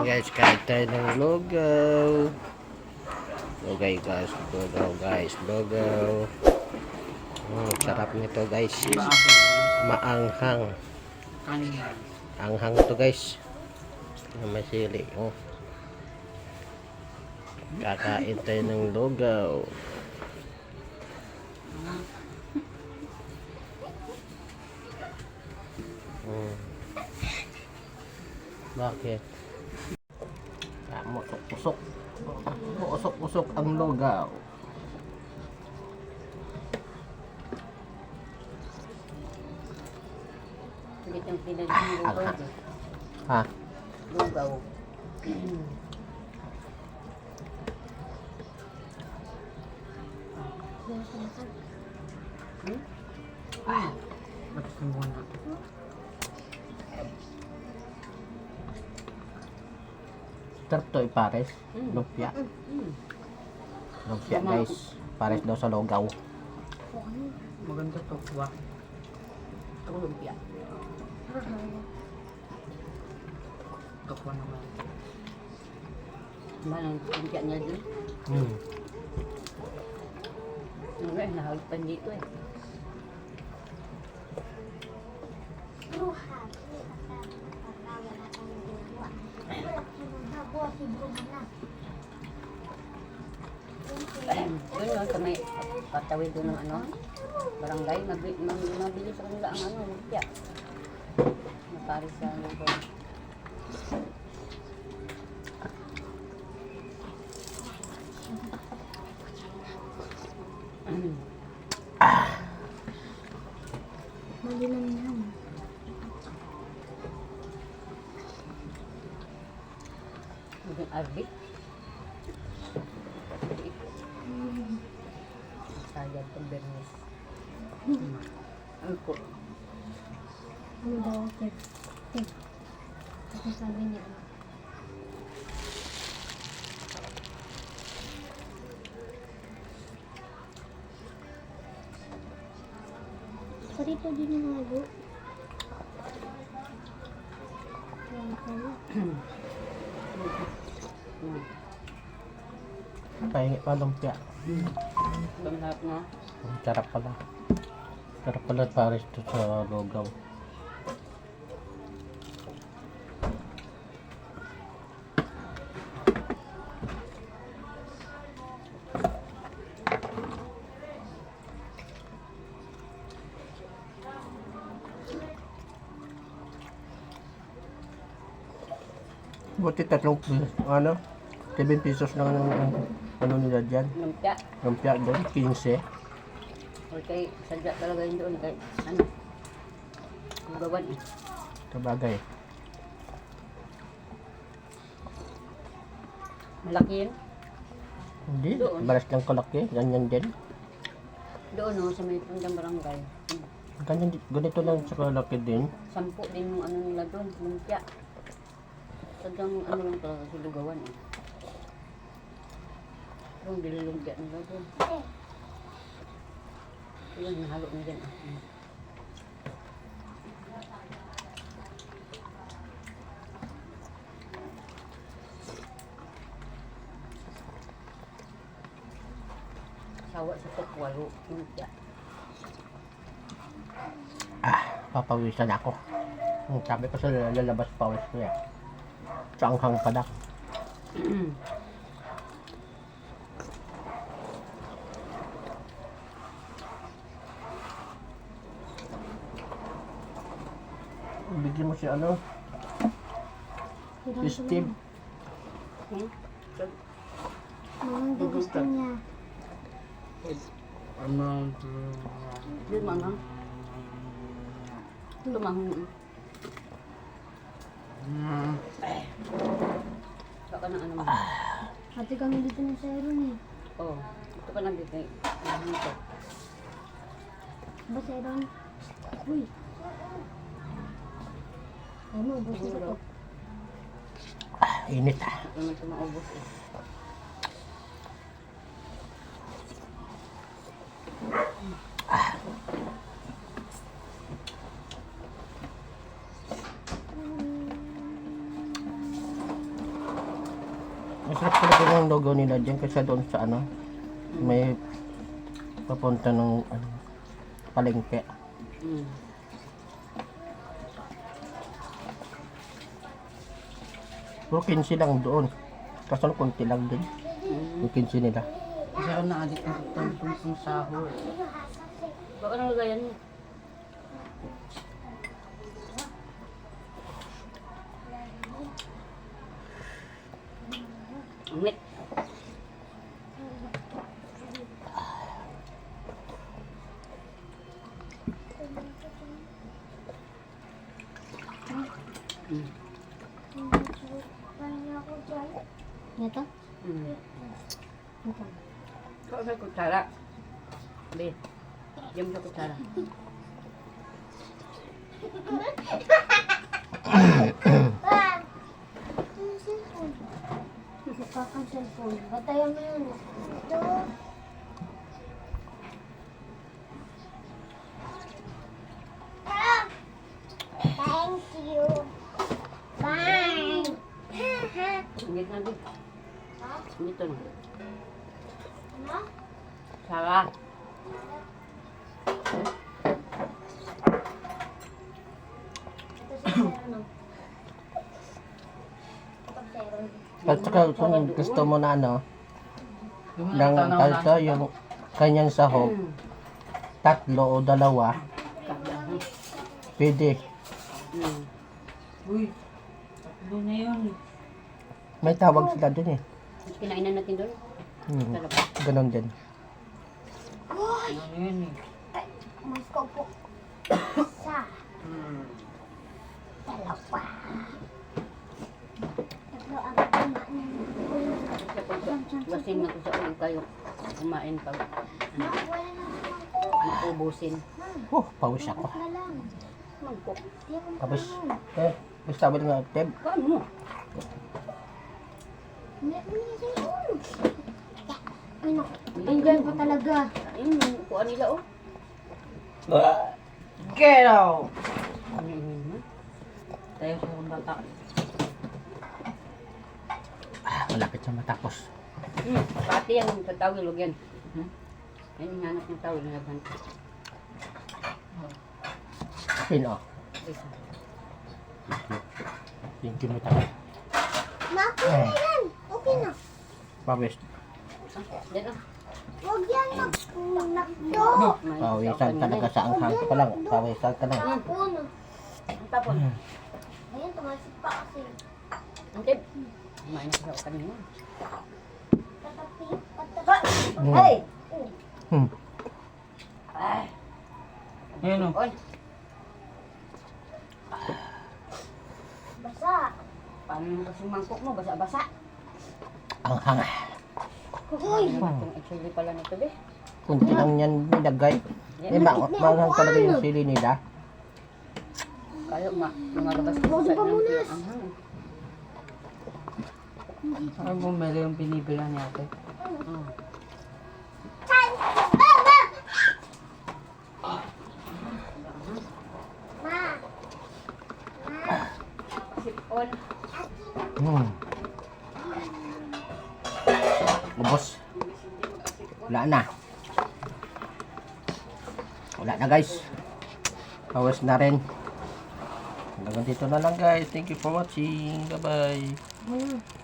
Guys, kahit tayo ng lugaw. Okay guys, lugaw guys, lugaw. Sarap nito guys. Maanghang. Anghang to guys. May sili. Kakain tayo ng lugaw. Bakit? Usok-usok. Usok-usok ang lugaw. Ulit ang pinag-lugaw. Ha? Lugaw. Sarap to ipares. Lumpia. Lumpia guys. Pares daw sa lugaw. Maganda to. Wak. Ito lumpia. Kapwa naman. Malang lumpia niya dun. Nahagpan dito eh. Doon yun, sa may patawid doon ng barangay, mabili sa kanila ang lumpia. Naparis sa lumpia. Malilang yan. Maging arbit. Sayad ng bernis. Ang ko. Ano daw? Tek. Kasi sabi niya. Sarito din yung mga go. Pahingi pa lumpia. Lahat na. Sarap pala. Sarap pala pares to sa lugaw. Buti 7 pesos lang ang nila dyan. Lumpia. Lumpia doon, 15. Okay, sadya talaga yun doon. Kay, lugawan eh. Kabagay. Malaki yun. Hindi, Doon. balas lang kalaki. Ganyan din. Doon sa may pundang barangay. Ganyan, ganito lang sa kalaki din. 10 din yung nila doon, lumpia. Sadyang lang talaga sa lugawan eh. Yung bililumpia nila doon. Yun, nahalo na dyan ah. Sawa sa tukwalo, lumpia. Papawisan ako. Sabi ko sa lalabas pawis ko yan. Sanghang padak. Bigyan mo si si Steve. Mamang gusto niya. Yun, manghang. Ito, manghang. Baka na mo. Ate kami dito ng Sairon eh. Oo. Ito pa lang dito. Ito. Ba Sairon? Uy. Ano, ubos na ito. Init Ito naman ito maubos eh. Masarap talaga yung logo nila dyan kasi doon sa ano, may papunta ng ano, palengke. Mm. Puro 15 lang doon. Kaso konti lang din. Yung 15 nila. Kasi ako na-addict ng tungtong sahur. Baka nang lagayan niya. Umit. Ito? Mm. Ito. Kau sa kutsara. Be. Diyan sa kutsara. Yung cellphone. Kakang cellphone. Batayan mo yun. Ito. Thank you. Bye. Ingit na din. Dito na. Ano? Sara. Ito si Zero. Kapag Zero. At saka kung gusto mo na ano, Yung mga ng tanaw kalsa, yung kanyang sahog, tatlo o dalawa, pwede. Mm. Uy, tatlo na yun. May tawag sila dun eh. Mas kinainan natin doon. Hmm. Ganon din. Ano yun eh. Mas ko po. Isa. Dalawa. Tatlo ang kumain. Wasing ako sa ulo kayo. Kumain pag Wala na ako. maubusin. Pawis ako. Na lang. Mangkok. Di ako Tapos, makaroon. basta ba nga, Teb? Paano mo? Ay, naku. Andyan pa talaga. Ayun, yung kuha nila oh. Get out! Ano yun? Tayo sa akong bata. Malapit na matapos. Pati yan sa tawil, huwag yan. Ayun yung hanap ng tawil na naghan. Pino. Isa. Thank you, matapos. Maki na yan. Okay na. Pawis. Yan oh. Huwag yan nakdo. Pawisan talaga sa anghang ka lang. Pawisan ka lang. Tapon. Ang tapon. Ayan, tumasik pa kasi. Antib. Kumain na sa kanina. Patapi. Patapi. Hmm. Hey! Hmm. Ay! Ayun o. Oy! Basa. Paano yung kasi mangkok mo? Basa-basa. Anghang. Uy. Itong actually pala nito be. Kunti lang yan nilagay. Eh, maanghang talaga yung sili nila. Kaya lumalabas ko sa ng anghang. Saan bumili yung binibila ni ate? Ma. Sipon. Hmm. Ubos. Wala na. Wala na guys. Pawis na rin. Hanggang dito na lang guys. Thank you for watching. Bye bye.